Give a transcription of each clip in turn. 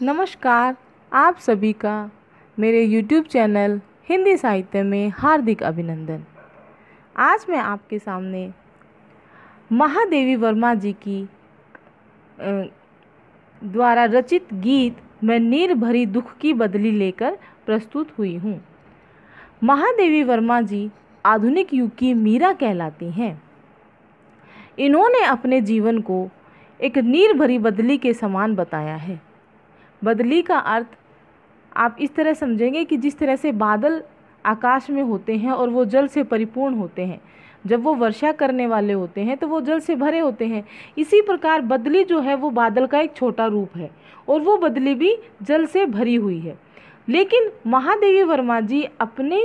नमस्कार। आप सभी का मेरे YouTube चैनल हिंदी साहित्य में हार्दिक अभिनंदन। आज मैं आपके सामने महादेवी वर्मा जी की द्वारा रचित गीत मैं नीर भरी दुख की बदली लेकर प्रस्तुत हुई हूँ। महादेवी वर्मा जी आधुनिक युग की मीरा कहलाती हैं। इन्होंने अपने जीवन को एक नीर भरी बदली के समान बताया है। बदली का अर्थ आप इस तरह समझेंगे कि जिस तरह से बादल आकाश में होते हैं और वो जल से परिपूर्ण होते हैं, जब वो वर्षा करने वाले होते हैं तो वो जल से भरे होते हैं। इसी प्रकार बदली जो है वो बादल का एक छोटा रूप है और वो बदली भी जल से भरी हुई है। लेकिन महादेवी वर्मा जी अपने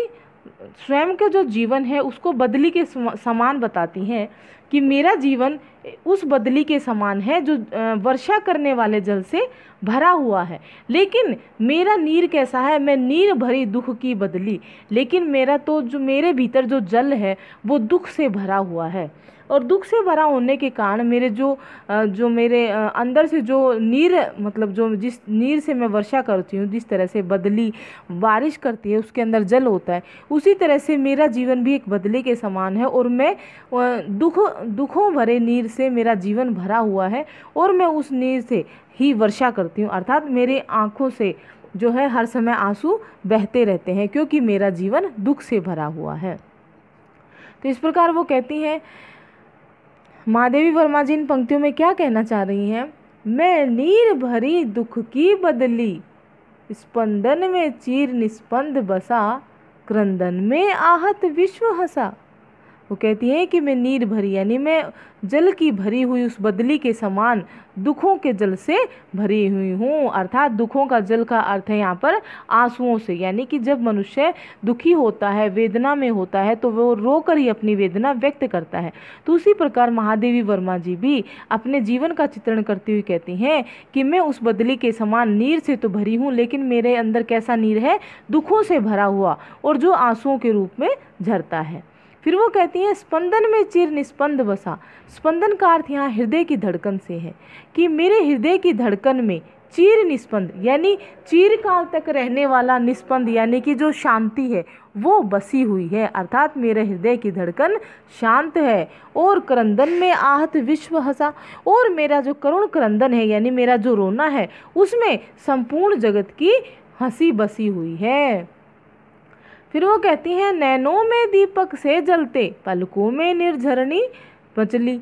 स्वयं का जो जीवन है उसको बदली के समान बताती हैं कि मेरा जीवन उस बदली के समान है जो वर्षा करने वाले जल से भरा हुआ है। लेकिन मेरा नीर कैसा है, मैं नीर भरी दुख की बदली, लेकिन मेरा तो जो मेरे भीतर जो जल है वो दुख से भरा हुआ है। और दुख से भरा होने के कारण मेरे जो मेरे अंदर से जो नीर मतलब जो जिस नीर से मैं वर्षा करती हूँ, जिस तरह से बदली बारिश करती है उसके अंदर जल होता है, उसी तरह से मेरा जीवन भी एक बदली के समान है। और मैं दुखों भरे नीर से मेरा जीवन भरा हुआ है और मैं उस नीर से ही वर्षा करती हूँ, अर्थात मेरी आँखों से जो है हर समय आंसू बहते रहते हैं क्योंकि मेरा जीवन दुख से भरा हुआ है। तो इस प्रकार वो कहती हैं, महादेवी वर्मा जी इन पंक्तियों में क्या कहना चाह रही हैं, मैं नीर भरी दुख की बदली, स्पंदन में चीर निस्पंद बसा, क्रंदन में आहत विश्व हंसा। वो कहती है कि मैं नीर भरी यानी मैं जल की भरी हुई उस बदली के समान दुखों के जल से भरी हुई हूँ। अर्थात दुखों का जल का अर्थ है यहाँ पर आंसुओं से, यानी कि जब मनुष्य दुखी होता है, वेदना में होता है, तो वो रोकर ही अपनी वेदना व्यक्त करता है। तो उसी प्रकार महादेवी वर्मा जी भी अपने जीवन का चित्रण करती हुई कहती हैं कि मैं उस बदली के समान नीर से तो भरी हूँ, लेकिन मेरे अंदर कैसा नीर है, दुखों से भरा हुआ, और जो आंसुओं के रूप में झरता है। फिर वो कहती हैं, स्पंदन में चिर निस्पंद बसा। स्पंदन का अर्थ यहाँ हृदय की धड़कन से है कि मेरे हृदय की धड़कन में चिर निस्पंद यानी चिरकाल तक रहने वाला निस्पंद यानी कि जो शांति है वो बसी हुई है, अर्थात मेरे हृदय की धड़कन शांत है। और क्रंदन में आहत विश्व हंसा, और मेरा जो करुण क्रंदन है यानी मेरा जो रोना है उसमें संपूर्ण जगत की हंसी बसी हुई है। फिर वो कहती हैं, नैनों में दीपक से जलते, पलकों में निर्झरणी मचली,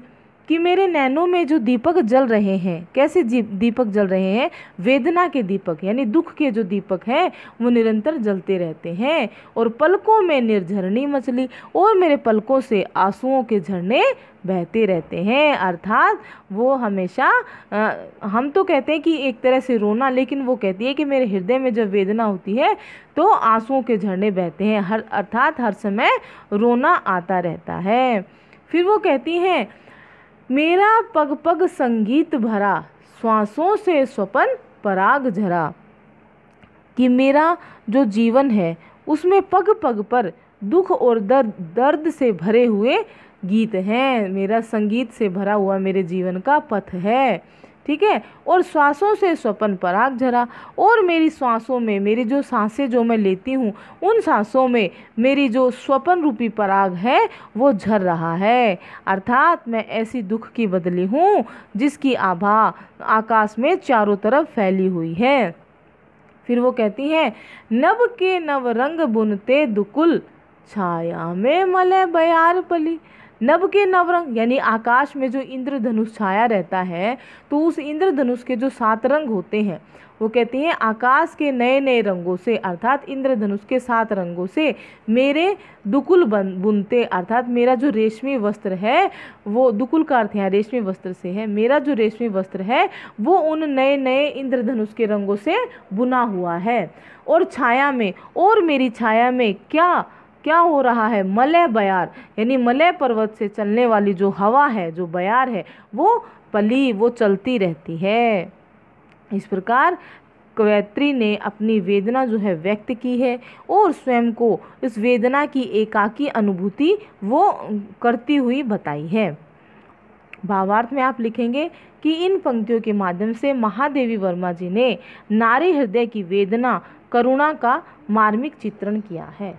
कि मेरे नैनों में जो दीपक जल रहे हैं, कैसे दीपक जल रहे हैं, वेदना के दीपक यानी दुख के जो दीपक हैं वो निरंतर जलते रहते हैं। और पलकों में निर्झरणी मचली, और मेरे पलकों से आंसुओं के झरने बहते रहते हैं। अर्थात वो हमेशा हम तो कहते हैं कि एक तरह से रोना, लेकिन वो कहती है कि मेरे हृदय में जब वेदना होती है तो आंसुओं के झरने बहते हैं, अर्थात हर समय रोना आता रहता है। फिर वो कहती हैं, मेरा पग पग संगीत भरा, श्वासों से स्वपन पराग झरा, कि मेरा जो जीवन है उसमें पग पग पर दुख और दर्द से भरे हुए गीत हैं। मेरा संगीत से भरा हुआ मेरे जीवन का पथ है, ठीक है। और श्वासों से स्वपन पराग झरा, और मेरी श्वासों में मेरी जो सांसें जो मैं लेती हूँ उन सांसों में मेरी जो स्वपन रूपी पराग है वो झर रहा है। अर्थात मैं ऐसी दुख की बदली हूँ जिसकी आभा आकाश में चारों तरफ फैली हुई है। फिर वो कहती हैं, नभ के नव रंग बुनते दुकुल, छाया में मलय बयार पली। नभ के नवरंग यानी आकाश में जो इंद्रधनुष छाया रहता है, तो उस इंद्रधनुष के जो 7 रंग होते हैं, वो कहती हैं आकाश के नए नए रंगों से, अर्थात इंद्रधनुष के 7 रंगों से मेरे दुकुल बुनते, अर्थात मेरा जो रेशमी वस्त्र है, वो दुकुल का अर्थ यहाँ रेशमी वस्त्र से है, मेरा जो रेशमी वस्त्र है वो उन नए नए इंद्रधनुष के रंगों से बुना हुआ है। और छाया में, और मेरी छाया में क्या हो रहा है, मलय बयार यानी मलय पर्वत से चलने वाली जो हवा है, जो बयार है, वो पली, वो चलती रहती है। इस प्रकार कवयित्री ने अपनी वेदना जो है व्यक्त की है और स्वयं को इस वेदना की एकाकी अनुभूति वो करती हुई बताई है। भावार्थ में आप लिखेंगे कि इन पंक्तियों के माध्यम से महादेवी वर्मा जी ने नारी हृदय की वेदना, करुणा का मार्मिक चित्रण किया है।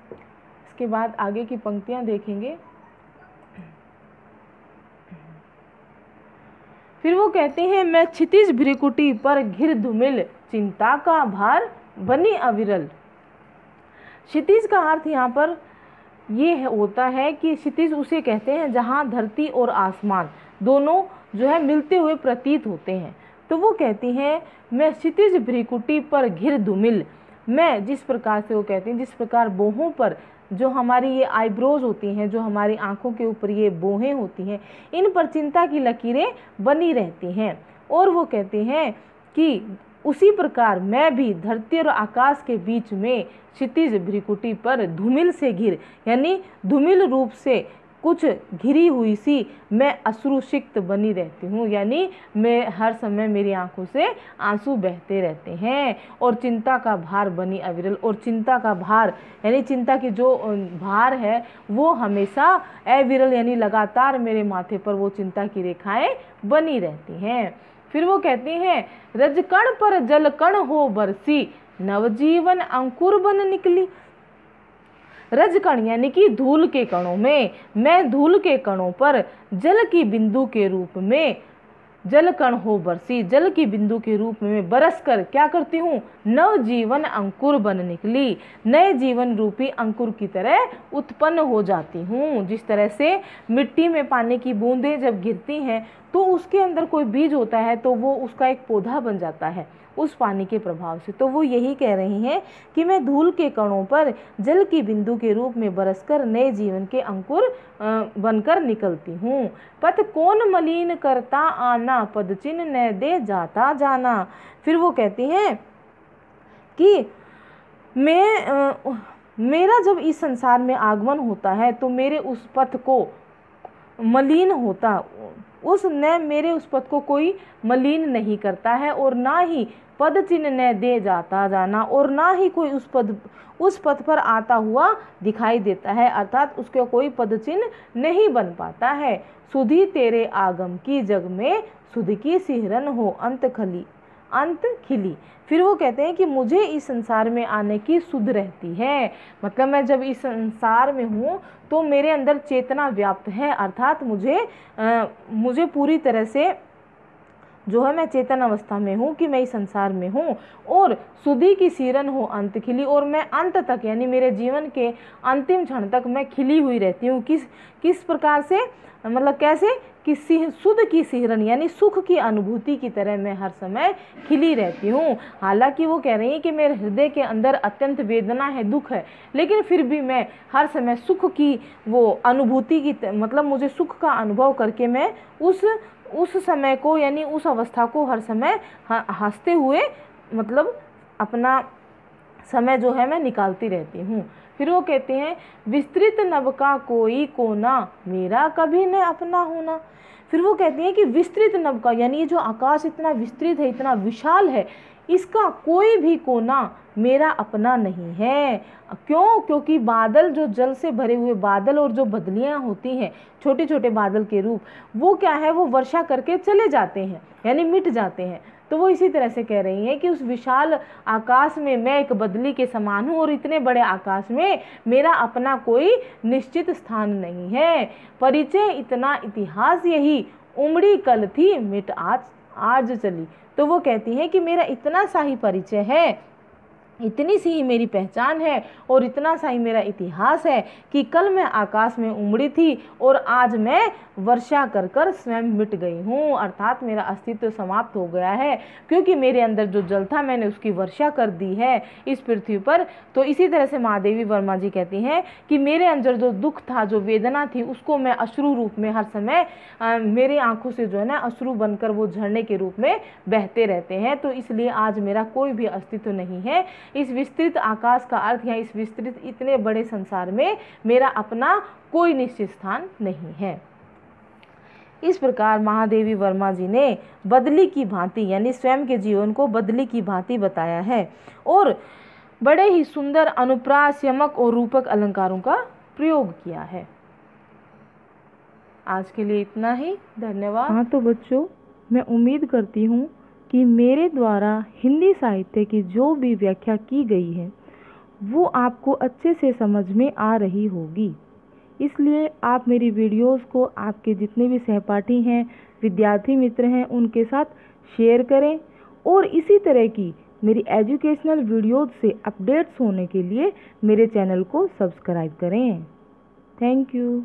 इसके बाद आगे की पंक्तियां देखेंगे। फिर वो कहते हैं, मैं क्षितिज भ्रिकुटी पर घिर धूमिल, चिंता का भार बनी अविरल। क्षितिज का अर्थ यहाँ पर ये होता है कि क्षितिज उसे कहते हैं जहाँ धरती और आसमान दोनों जो है मिलते हुए प्रतीत होते हैं। तो वो कहती हैं, मैं क्षितिज भ्रिकुटी पर घिर धूमिल, मैं जिस प्रकार से वो कहती हैं, जिस प्रकार बोहों पर जो हमारी ये आईब्रोज होती हैं, जो हमारी आंखों के ऊपर ये बोहें होती हैं, इन पर चिंता की लकीरें बनी रहती हैं। और वो कहते हैं कि उसी प्रकार मैं भी धरती और आकाश के बीच में क्षितिज भ्रिकुटी पर धूमिल से घिर, यानी धूमिल रूप से कुछ घिरी हुई सी मैं अश्रुसिक्त बनी रहती हूँ, यानी मैं हर समय मेरी आंखों से आंसू बहते रहते हैं। और चिंता का भार बनी अविरल, और चिंता का भार यानी चिंता की जो भार है वो हमेशा अविरल यानी लगातार मेरे माथे पर वो चिंता की रेखाएं बनी रहती हैं। फिर वो कहती हैं, रजकण पर जलकण हो बरसी, नवजीवन अंकुर बन निकली। रजकण यानी कि धूल के कणों में, मैं धूल के कणों पर जल की बिंदु के रूप में जलकण हो बरसी, जल की बिंदु के रूप में बरस कर क्या करती हूँ, नवजीवन अंकुर बन निकली, नए जीवन रूपी अंकुर की तरह उत्पन्न हो जाती हूँ। जिस तरह से मिट्टी में पानी की बूंदें जब गिरती हैं तो उसके अंदर कोई बीज होता है तो वो उसका एक पौधा बन जाता है उस पानी के प्रभाव से। तो वो यही कह रही हैं कि मैं धूल के कणों पर जल की बिंदु के रूप में बरसकर नए जीवन के अंकुर बनकर निकलती हूँ। पथ कौन मलिन करता आना, पद चिन्ह न दे जाता जाना। फिर वो कहती हैं कि मेरा जब इस संसार में आगमन होता है तो मेरे उस पथ को मलिन होता, मेरे उस पथ को कोई मलिन नहीं करता है, और ना ही पद चिन्ह न दे जाता जाना, और ना ही कोई उस पथ पर आता हुआ दिखाई देता है, अर्थात उसके कोई पद चिन्ह नहीं बन पाता है। सुधी तेरे आगम की जग में, सुध की सिहरन हो अंत खिली। फिर वो कहते हैं कि मुझे इस संसार में आने की सुध रहती है, मतलब मैं जब इस संसार में हूँ तो मेरे अंदर चेतना व्याप्त है, अर्थात मुझे पूरी तरह से जो है मैं चेतन अवस्था में हूँ कि मैं इस संसार में हूँ। और सुधी की सिरन हो अंत खिली, और मैं अंत तक यानी मेरे जीवन के अंतिम क्षण तक मैं खिली हुई रहती हूँ। किस प्रकार से, मतलब कैसे कि सुध की सिहरन यानी सुख की अनुभूति की तरह मैं हर समय खिली रहती हूँ। हालांकि वो कह रही है कि मेरे हृदय के अंदर अत्यंत वेदना है, दुख है, लेकिन फिर भी मैं हर समय सुख की वो अनुभूति की मतलब मुझे सुख का अनुभव करके मैं उस समय को यानी उस अवस्था को हर समय हंसते हुए मतलब अपना समय जो है मैं निकालती रहती हूँ। फिर वो कहते हैं, विस्तृत नभ का कोई कोना, मेरा कभी न अपना होना। फिर वो कहती हैं कि विस्तृत नभ का यानी ये जो आकाश इतना विस्तृत है, इतना विशाल है, इसका कोई भी कोना मेरा अपना नहीं है। क्यों? क्योंकि बादल, जो जल से भरे हुए बादल और जो बदलियां होती हैं, छोटे छोटे बादल के रूप, वो क्या है, वो वर्षा करके चले जाते हैं यानी मिट जाते हैं। तो वो इसी तरह से कह रही हैं कि उस विशाल आकाश में मैं एक बदली के समान हूँ, और इतने बड़े आकाश में मेरा अपना कोई निश्चित स्थान नहीं है। परिचय इतना इतिहास यही, उमड़ी कल थी मिट आज चली। तो वो कहती हैं कि मेरा इतना सा ही परिचय है, इतनी सी ही मेरी पहचान है, और इतना सा ही मेरा इतिहास है कि कल मैं आकाश में उमड़ी थी और आज मैं वर्षा कर कर स्वयं मिट गई हूँ, अर्थात मेरा अस्तित्व समाप्त हो गया है, क्योंकि मेरे अंदर जो जल था मैंने उसकी वर्षा कर दी है इस पृथ्वी पर। तो इसी तरह से महादेवी वर्मा जी कहती हैं कि मेरे अंदर जो दुख था, जो वेदना थी, उसको मैं अश्रु रूप में हर समय मेरी आंखों से जो है ना अश्रु बनकर वो झरने के रूप में बहते रहते हैं। तो इसलिए आज मेरा कोई भी अस्तित्व नहीं है। इस विस्तृत आकाश का अर्थ है इस विस्तृत इतने बड़े संसार में मेरा अपना कोई निश्चित स्थान नहीं है। इस प्रकार महादेवी वर्मा जी ने बदली की भांति यानी स्वयं के जीवन को बदली की भांति बताया है, और बड़े ही सुंदर अनुप्रास, यमक और रूपक अलंकारों का प्रयोग किया है। आज के लिए इतना ही, धन्यवाद। हाँ तो बच्चों, मैं उम्मीद करती हूँ कि मेरे द्वारा हिंदी साहित्य की जो भी व्याख्या की गई है वो आपको अच्छे से समझ में आ रही होगी। इसलिए आप मेरी वीडियोस को आपके जितने भी सहपाठी हैं, विद्यार्थी मित्र हैं, उनके साथ शेयर करें और इसी तरह की मेरी एजुकेशनल वीडियोस से अपडेट्स होने के लिए मेरे चैनल को सब्सक्राइब करें। Thank you.